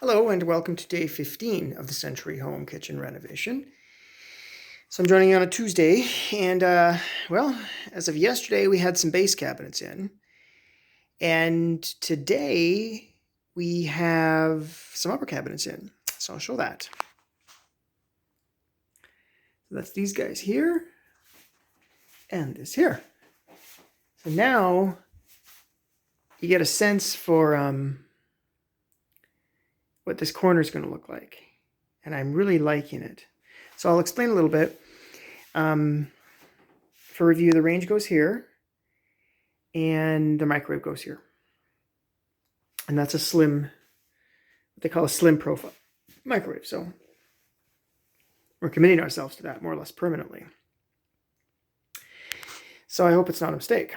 Hello and welcome to day 15 of the Century Home Kitchen renovation. So I'm joining you on a Tuesday, and well, as of yesterday, we had some base cabinets in, and today we have some upper cabinets in. So I'll show that. So that's these guys here, and this here. So now you get a sense for what this corner is going to look like, and I'm really liking it. So I'll explain a little bit. For review, the range goes here, and the microwave goes here. And that's a slim, what they call a slim profile microwave. So we're committing ourselves to that more or less permanently. So I hope it's not a mistake.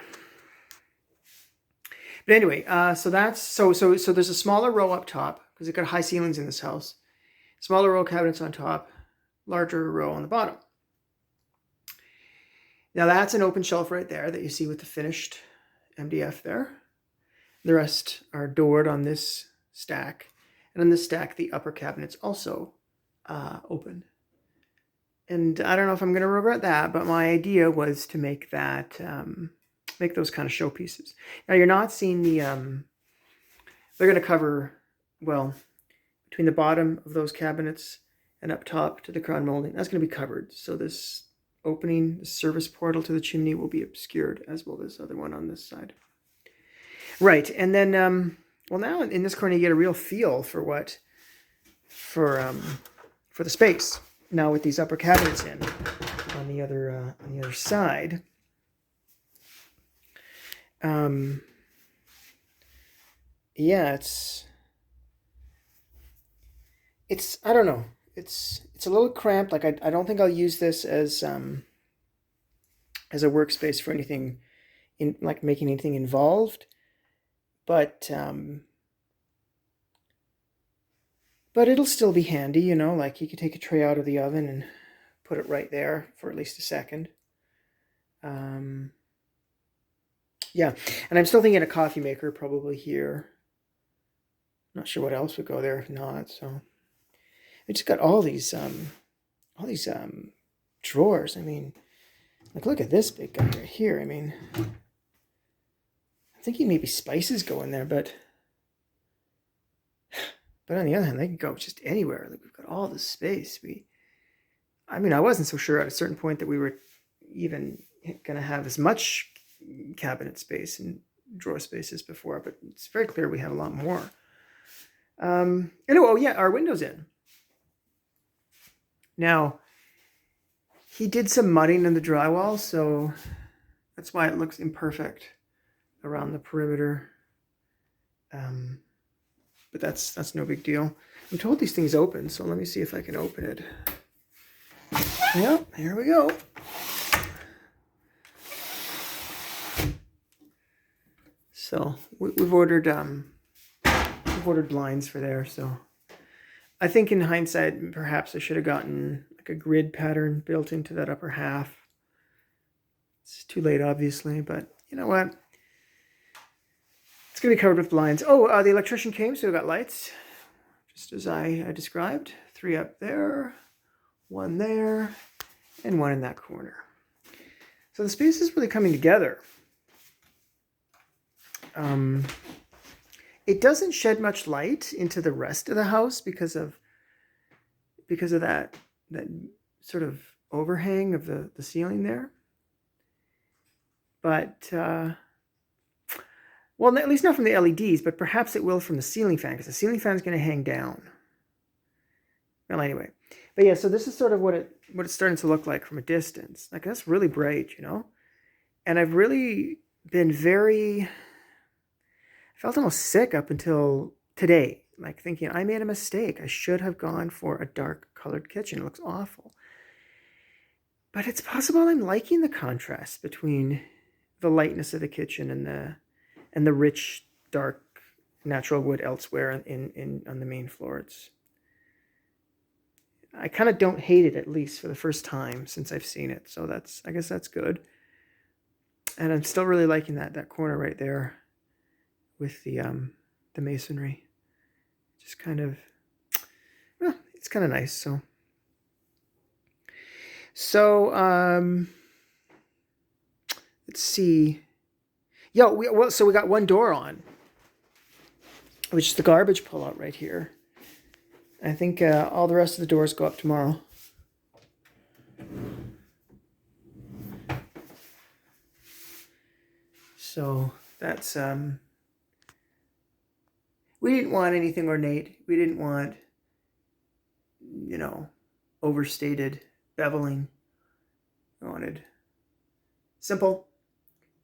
But anyway, so there's a smaller row up top because it's got high ceilings in this house. Smaller row cabinets on top, larger row on the bottom. Now that's an open shelf right there that you see with the finished MDF there. The rest are doored on this stack. And on this stack, the upper cabinet's also open. And I don't know if I'm going to regret that, but my idea was to make that, make those kind of showpieces. Now you're not seeing the, they're going to cover, well, between the bottom of those cabinets and up top to the crown molding, that's going to be covered. So this opening, the service portal to the chimney will be obscured, as will this other one on this side. Right, and then, well, now in this corner you get a real feel for what, for the space. Now with these upper cabinets in on the other side, yeah, it's I don't know, it's a little cramped. Like I don't think I'll use this as a workspace for anything in like making anything involved. But it'll still be handy, you know, like you could take a tray out of the oven and put it right there for at least a second. Yeah, and I'm still thinking a coffee maker probably here. Not sure what else would go there if not, so. I just got all these drawers. I mean, like look at this big guy right here. I mean, I'm thinking maybe spices go in there, but on the other hand, they can go just anywhere. Like we've got all this space. I mean, I wasn't so sure at a certain point that we were even going to have as much cabinet space and drawer space as before, but it's very clear we have a lot more. Anyway, oh yeah, our window's in. Now, he did some mudding in the drywall, so that's why it looks imperfect around the perimeter. But that's no big deal. I'm told these things open, so let me see if I can open it. Yep, here we go. So we've ordered blinds for there. So I think in hindsight, perhaps I should have gotten like a grid pattern built into that upper half. It's too late, obviously, but you know what? It's going to be covered with blinds. Oh, the electrician came, so we got lights, just as I described. 3 up there, 1 there, and 1 in that corner. So the space is really coming together. It doesn't shed much light into the rest of the house because of that sort of overhang of the ceiling there. But well, at least not from the LEDs, but perhaps it will from the ceiling fan, because the ceiling fan is going to hang down. Well, anyway. But yeah, so this is sort of what it's starting to look like from a distance. Like, that's really bright, you know? And I've really been I felt almost sick up until today. Like, thinking, I made a mistake. I should have gone for a dark colored kitchen. It looks awful. But it's possible I'm liking the contrast between the lightness of the kitchen and the rich, dark, natural wood elsewhere on the main floor. I kind of don't hate it, at least for the first time since I've seen it. So I guess that's good. And I'm still really liking that corner right there with the masonry. Just kind of, well, it's kind of nice. So let's see. Yeah, so we got one door on, which is the garbage pullout right here. I think all the rest of the doors go up tomorrow. So that's, we didn't want anything ornate. We didn't want, you know, overstated beveling. We wanted simple.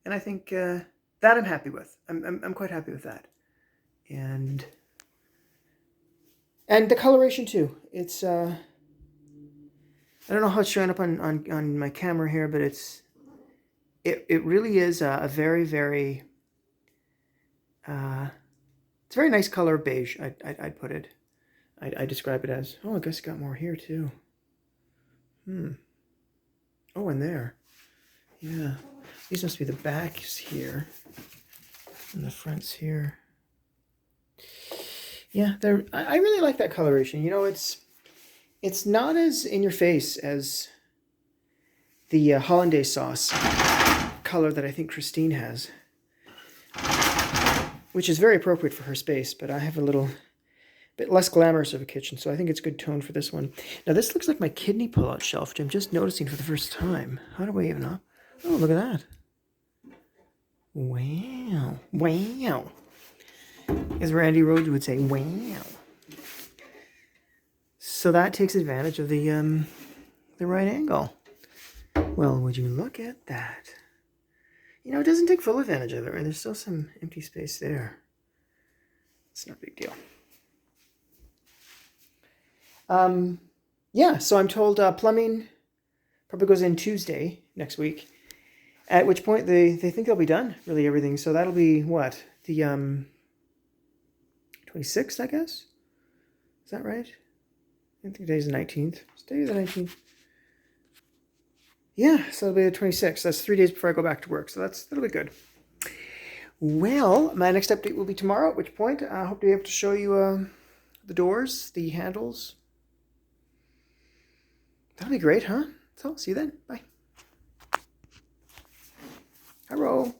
And I think that I'm happy with. I'm quite happy with that. And the coloration too. It's, I don't know how it's showing up on my camera here, but it really is a very, very, it's a very nice color of beige, I'd put it. I describe it as, oh, I guess got more here too. Oh, and there. Yeah. These must be the backs here. And the fronts here. Yeah, I really like that coloration. You know, it's not as in your face as the hollandaise sauce color that I think Christine has, which is very appropriate for her space, but I have a little bit less glamorous of a kitchen, so I think it's good tone for this one. Now, this looks like my kidney pull-out shelf, which I'm just noticing for the first time. How do I even know? Oh, look at that. Wow. Wow. As Randy Rhoads would say, wow. So that takes advantage of the right angle. Well, would you look at that? You know, it doesn't take full advantage of it, right? There's still some empty space there. It's not a big deal. Yeah, so I'm told plumbing probably goes in Tuesday next week, at which point they think they'll be done, really everything. So that'll be what? The 26th, I guess? Is that right? I think today's the 19th. Today's the 19th. Yeah, so it'll be the 26th. That's 3 days before I go back to work, so that'll be good. Well, my next update will be tomorrow, at which point I hope to be able to show you the doors, the handles. That'll be great, huh? So, see you then. Bye. Hello.